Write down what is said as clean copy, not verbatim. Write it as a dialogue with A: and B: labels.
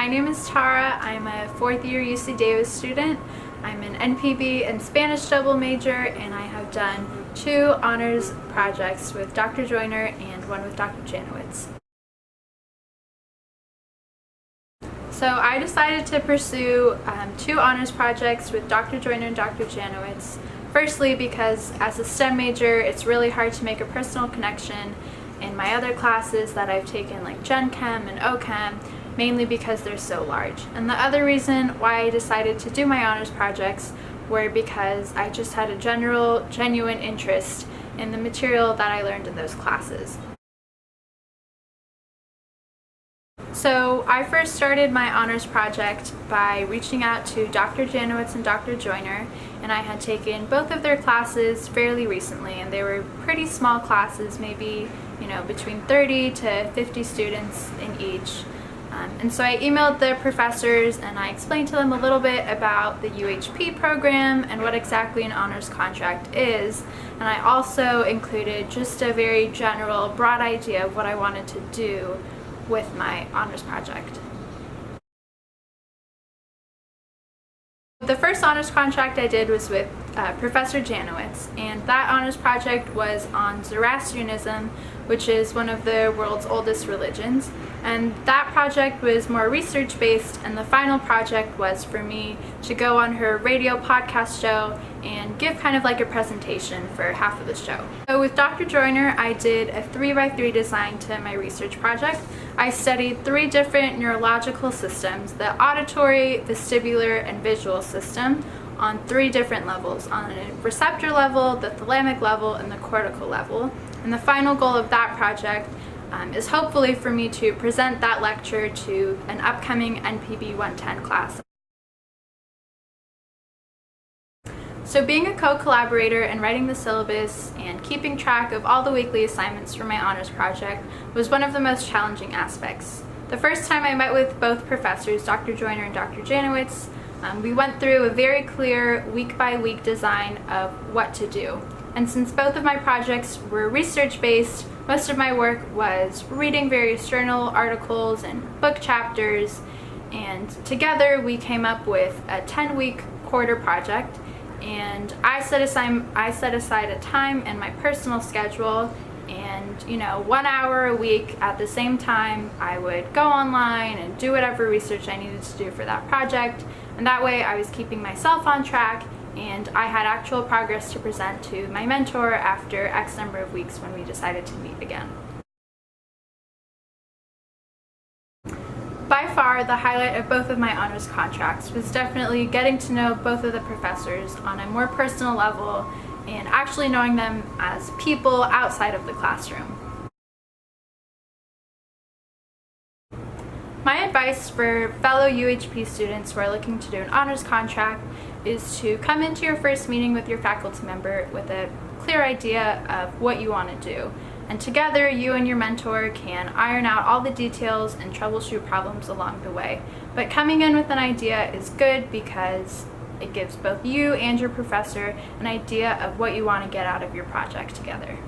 A: My name is Tara. I'm a fourth year UC Davis student. I'm an NPB and Spanish double major, and I have done 2 honors projects with Dr. Joyner and one with Dr. Janowitz. So I decided to pursue 2 honors projects with Dr. Joyner and Dr. Janowitz. Firstly, because as a STEM major, it's really hard to make a personal connection in my other classes that I've taken, like Gen Chem and OChem, mainly because they're so large. And the other reason why I decided to do my honors projects were because I just had a genuine interest in the material that I learned in those classes. So I first started my honors project by reaching out to Dr. Janowitz and Dr. Joyner, and I had taken both of their classes fairly recently, and they were pretty small classes, maybe between 30 to 50 students in each. And so I emailed the professors and I explained to them a little bit about the UHP program and what exactly an honors contract is. And I also included just a very general, broad idea of what I wanted to do with my honors project. The first honors contract I did was with Professor Janowitz, and that honors project was on Zoroastrianism, which is one of the world's oldest religions. And that project was more research-based, and the final project was for me to go on her radio podcast show and give kind of like a presentation for half of the show. So with Dr. Joyner, I did a 3x3 design to my research project. I studied 3 different neurological systems, the auditory, vestibular, and visual system, on 3 different levels, on a receptor level, the thalamic level, and the cortical level. And the final goal of that project is hopefully for me to present that lecture to an upcoming NPB 110 class. So being a co-collaborator and writing the syllabus and keeping track of all the weekly assignments for my honors project was one of the most challenging aspects. The first time I met with both professors, Dr. Joyner and Dr. Janowitz, we went through a very clear week-by-week design of what to do. And since both of my projects were research-based, most of my work was reading various journal articles and book chapters, and together we came up with a 10-week quarter project. And I set aside a time in my personal schedule, and 1 hour a week at the same time I would go online and do whatever research I needed to do for that project, and that way I was keeping myself on track and I had actual progress to present to my mentor after X number of weeks when we decided to meet again. By far, the highlight of both of my honors contracts was definitely getting to know both of the professors on a more personal level and actually knowing them as people outside of the classroom. My advice for fellow UHP students who are looking to do an honors contract is to come into your first meeting with your faculty member with a clear idea of what you want to do. And together, you and your mentor can iron out all the details and troubleshoot problems along the way. But coming in with an idea is good because it gives both you and your professor an idea of what you want to get out of your project together.